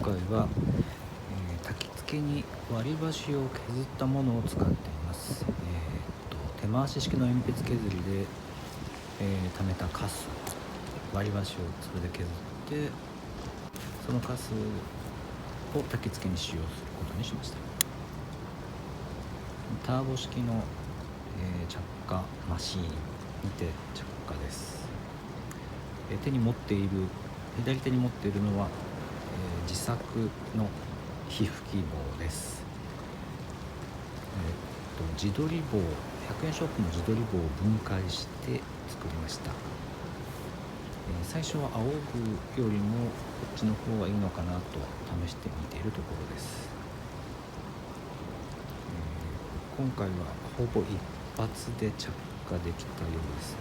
回は、焚き付けに割り箸を削ったものを使っています。手回し式の鉛筆削りで、溜めたカス、割り箸をそれで削ってそのカスを焚き付けに使用することにしました。ターボ式の、着火マシーンにて着火です。左手に持っているのは、自作の火吹き棒です。自撮り棒、100円ショップの自撮り棒を分解して作りました。最初は仰ぐよりもこっちの方がいいのかなと試してみているところです。今回はほぼ一発で着火できたようですね。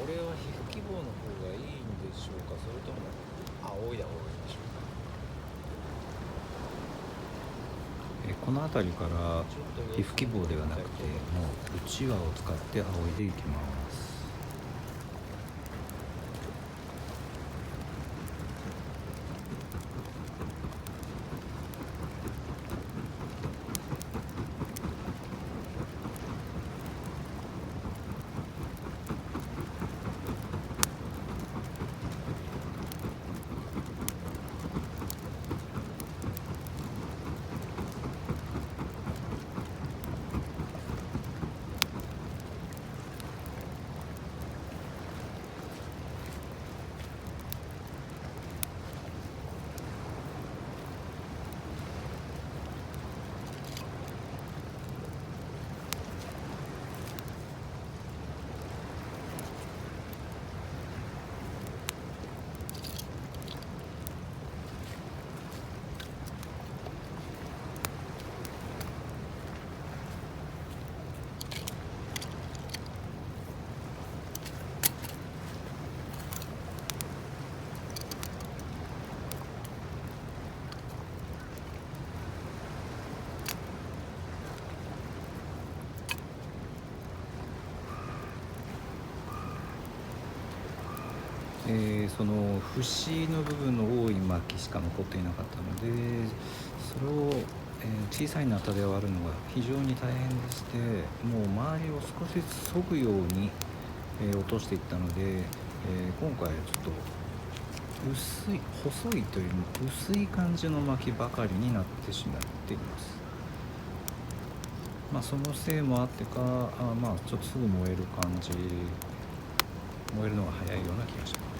これは火吹き棒の方がいいんでしょうか、それとも仰いだ方がいいんでしょうか。この辺りから火吹き棒ではなくてもううちわを使って仰いでいきます。その節の部分の多い薪しか残っていなかったので、それを、小さいナタで割るのが非常に大変でして、もう周りを少しずつ削ぐように、落としていったので、今回ちょっと細いというよりも薄い感じの薪ばかりになってしまっています。そのせいもあってか、ちょっとすぐ燃えるのが早いような気がします。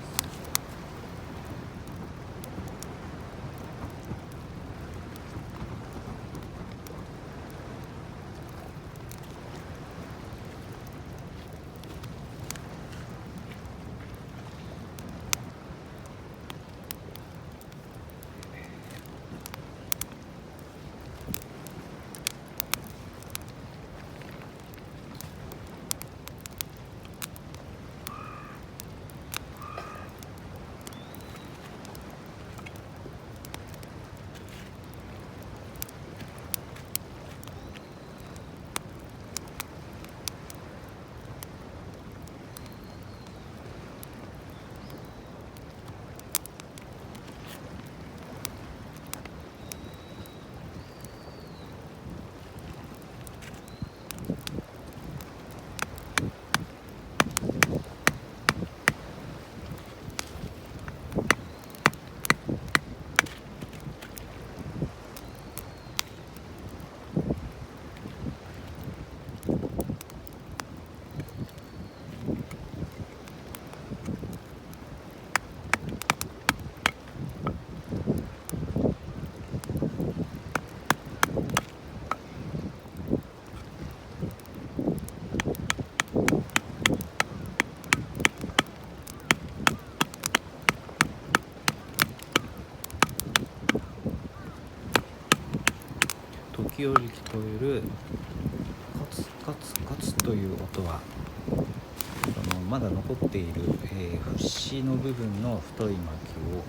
時折聞こえるコツカツカツという音はそのまだ残っている、節の部分の太い薪を、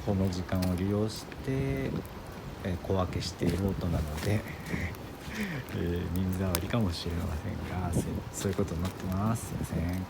この時間を利用して、小分けしている音なので、耳障りかもしれませんが、そういうことになってます。すいません。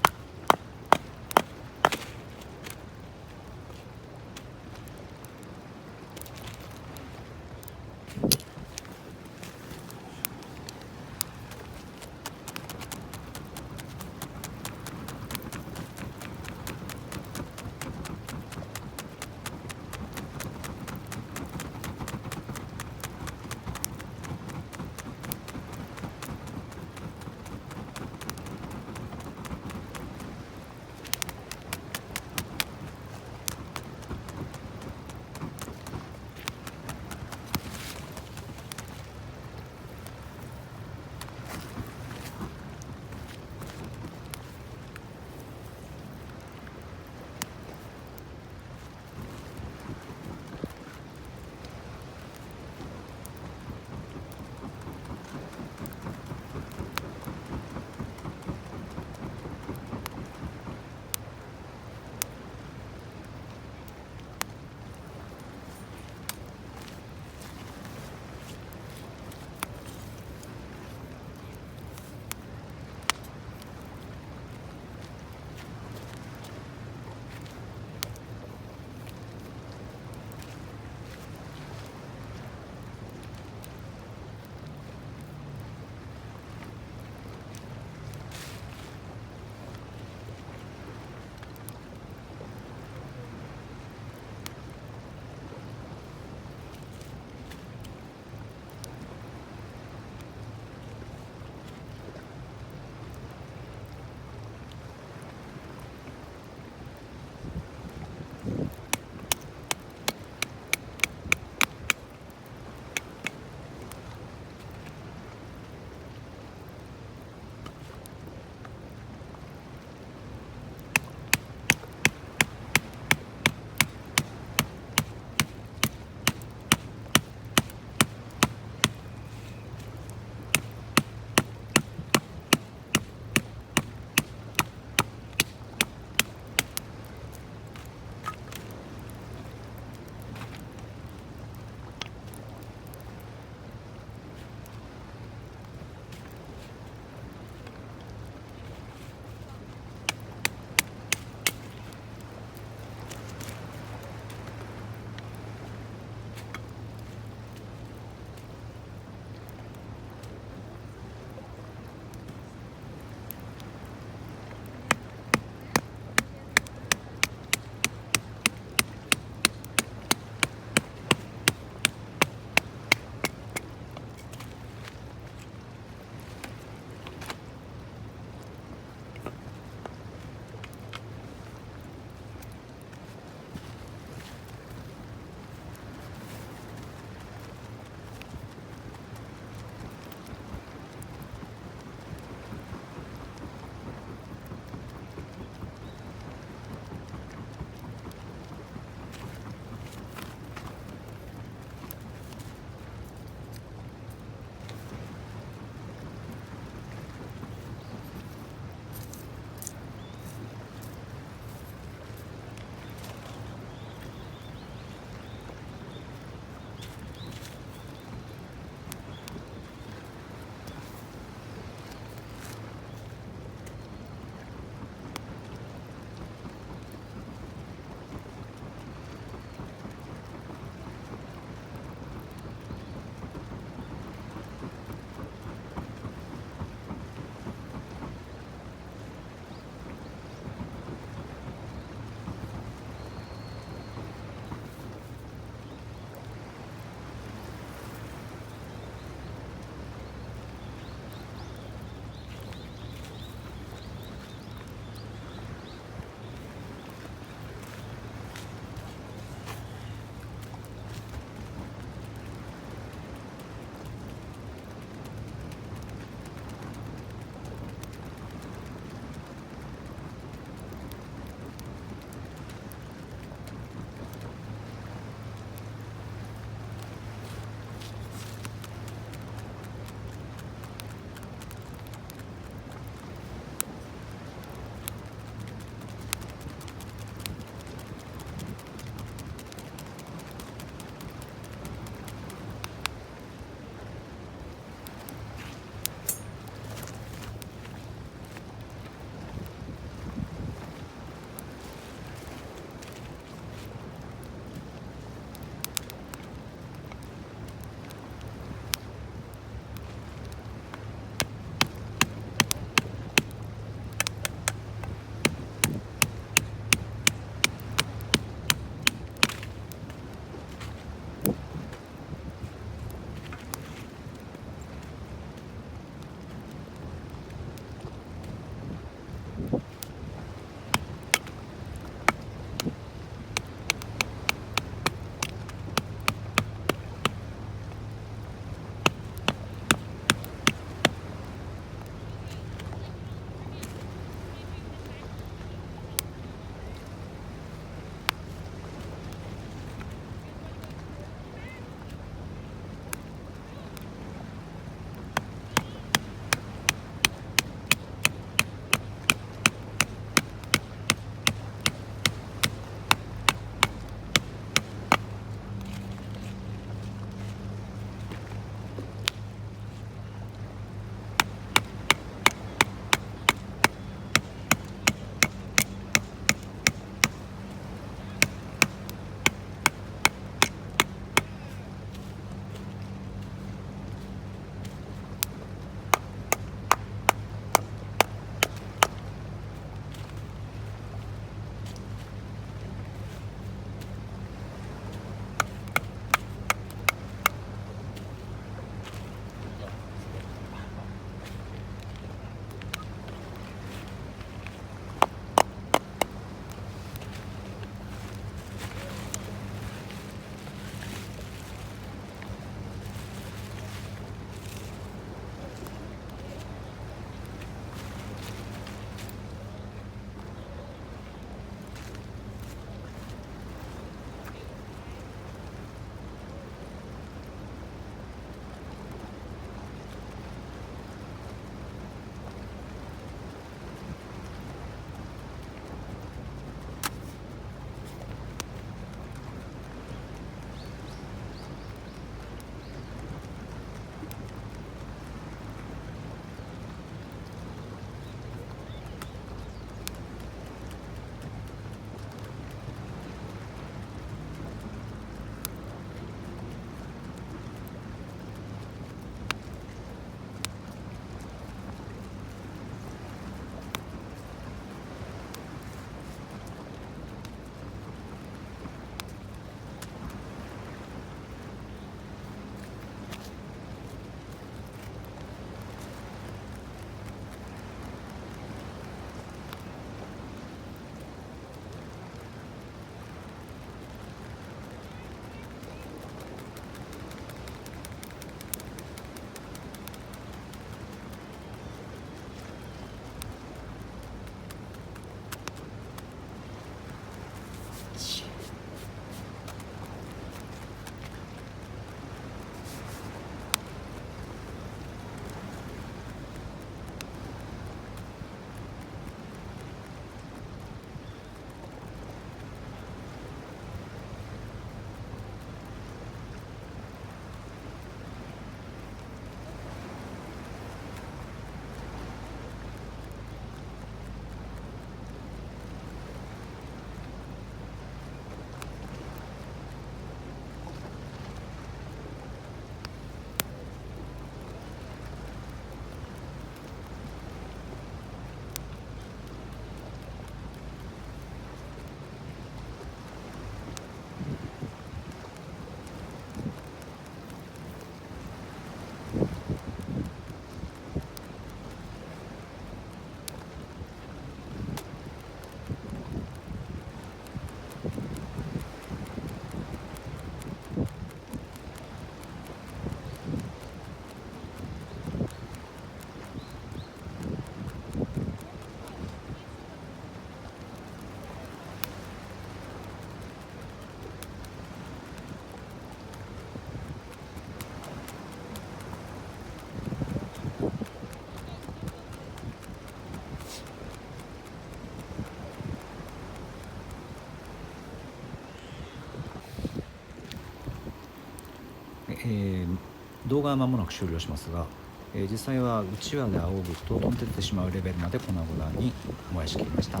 動画は間もなく終了しますが、実際はうちわで仰ぐと飛んでってしまうレベルまで粉々に燃やしきりました。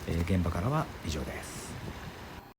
現場からは以上です。